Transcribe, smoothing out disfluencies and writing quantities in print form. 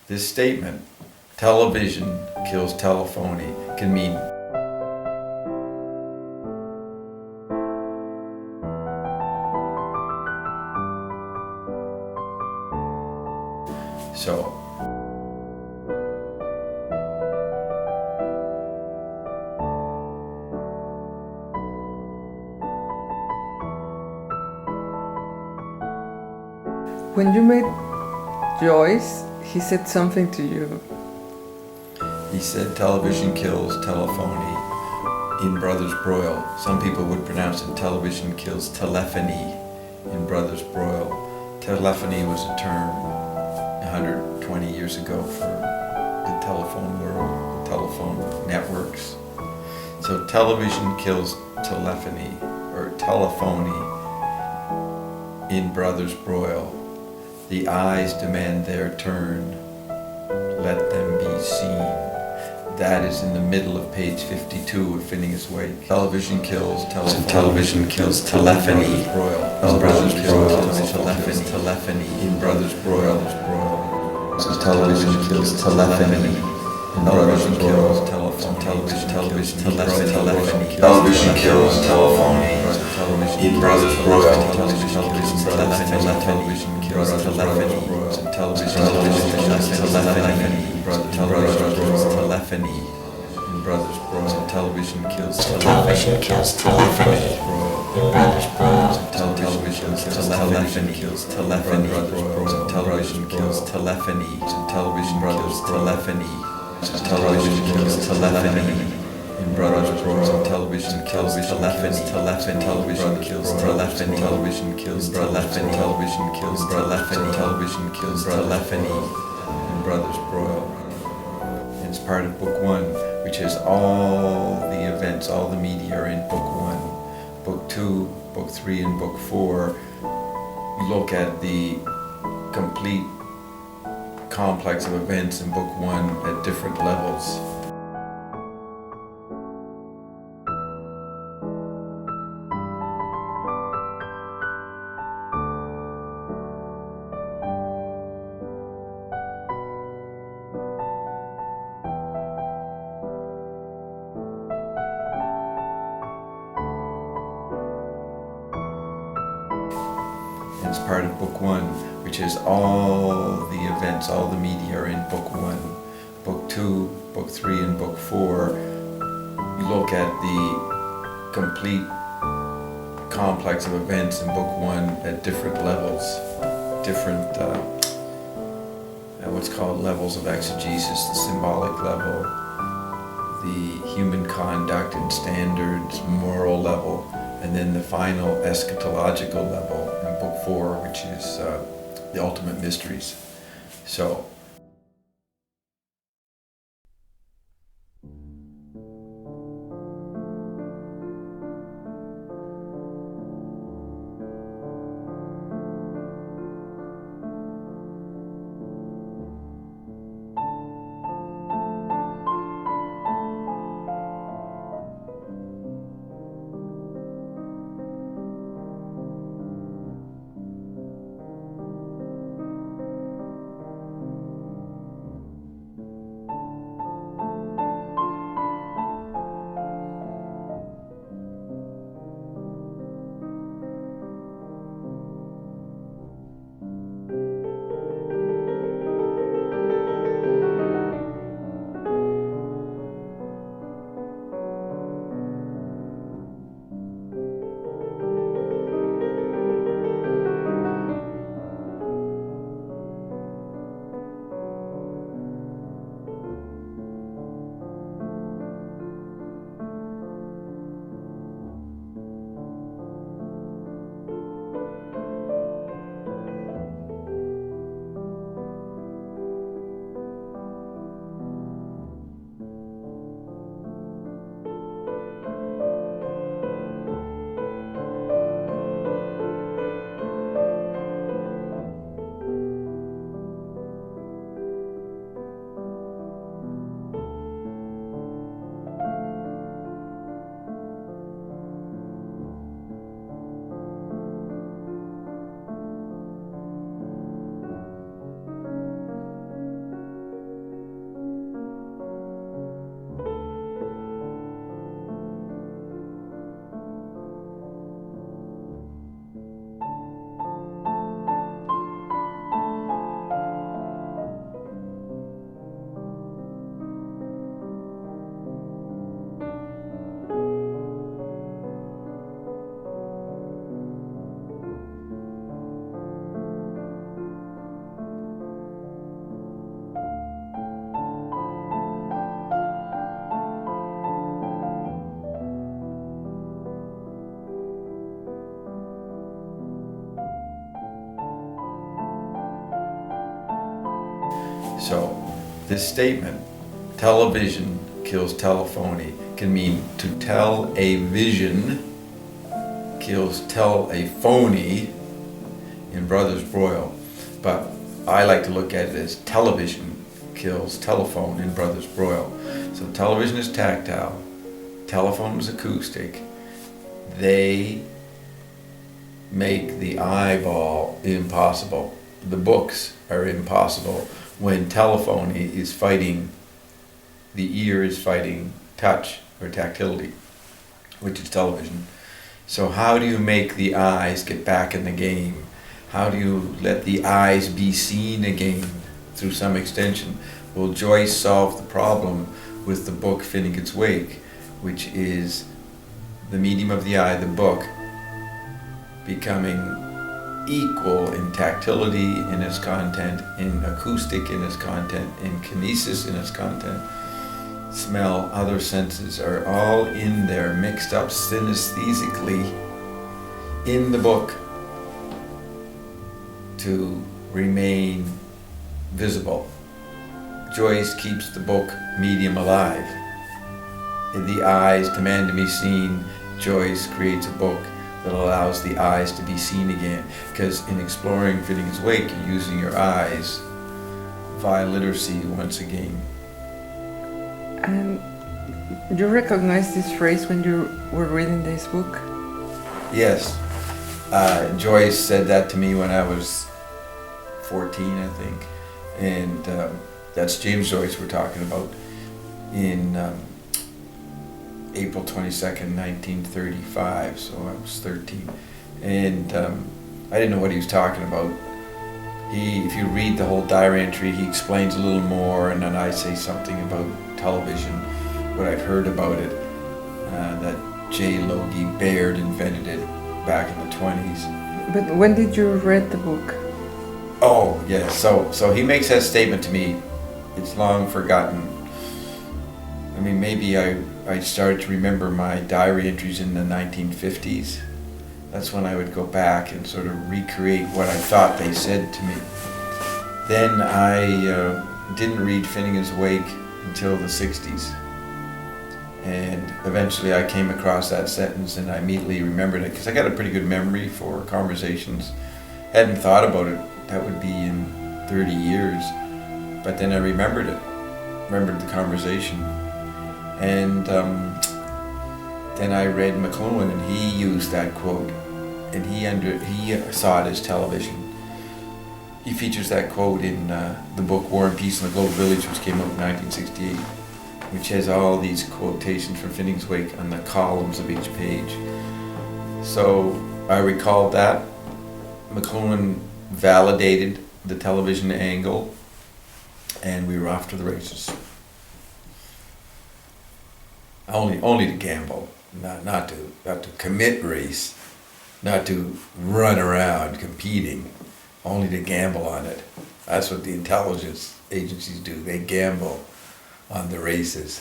This statement, television kills telephony, can mean so. When you met Joyce, he said something to you. He said television kills telephony in Brothers Broil. Some people would pronounce it television kills telephony in Brothers Broil. Telephony was a term 120 years ago for the telephone world, the telephone networks. So television kills telephony or telephony in Brothers Broil. The eyes demand their turn. Let them be seen. That is in the middle of page 52 of Finnegan's Wake. Television kills telephony. Broil. Brothers Broil. Telephony in Brothers Broil. Television kills telephony. Television kills telephone. Television telephony. Television kills telephony. In Brothers Broil. Television kills telephony. Telephony in Brothers Broil. Television kills telephony. In Brothers Broil. Television kills telephony. Television kills telephony. Television kills telephony. Television kills telephony. In Brothers Broil. Television kills telephony. Television kills telephony. Television kills telephony. Television kills telephony. Television kills telephony. In Brothers Broil. It's part of Book 1, which has all the events, all the media are in Book 1. Book 2, Book 3, and Book 4 look at the complete complex of events in Book 1 at different levels. It's part of Book 1, which has all the events, all the media are in Book 1. Book 2, Book 3, and Book 4 look at the complete complex of events in Book 1 at different levels, different what's called levels of exegesis, the symbolic level, the human conduct and standards, moral level, and then the final eschatological level in Book 4, which is the ultimate mysteries. So, So this statement, television kills telephony, can mean to tell a vision kills telephony in Brothers Broil. But I like to look at it as television kills telephone in Brothers Broil. So television is tactile, telephone is acoustic. They make the eyeball impossible. The books are impossible when telephony is fighting, the ear is fighting touch or tactility, which is television. So how do you make the eyes get back in the game? How do you let the eyes be seen again through some extension? Well, Joyce solved the problem with the book Finnegan's Wake, which is the medium of the eye, the book, becoming equal in tactility in its content, in acoustic in its content, in kinesis in its content. Smell, other senses are all in there, mixed up synesthesically in the book to remain visible. Joyce keeps the book medium alive. If the eyes demand to be seen, Joyce creates a book that allows the eyes to be seen again. Because in exploring Finnegan's Wake, you're using your eyes via literacy once again. And you recognize this phrase when you were reading this book? Yes. Joyce said that to me when I was 14, I think. And that's James Joyce we're talking about in April 22nd, 1935, so I was 13. And I didn't know what he was talking about. If you read the whole diary entry, he explains a little more, and then I say something about television, what I've heard about it, that J. Logie Baird invented it back in the 20s. But when did you read the book? Oh, yeah, so he makes that statement to me. It's long forgotten. I mean, maybe I started to remember my diary entries in the 1950s. That's when I would go back and sort of recreate what I thought they said to me. Then I didn't read Finnegan's Wake until the 60s. And eventually I came across that sentence and I immediately remembered it, because I got a pretty good memory for conversations. Hadn't thought about it, that would be in 30 years. But then I remembered it, remembered the conversation. And then I read McLuhan, and he used that quote, and he saw it as television. He features that quote in the book War and Peace in the Global Village, which came out in 1968, which has all these quotations from Finnegan's Wake on the columns of each page. So I recalled that. McLuhan validated the television angle, and we were off to the races. Only to gamble, not to commit race, not to run around competing, only to gamble on it. That's what the intelligence agencies do. They gamble on the races.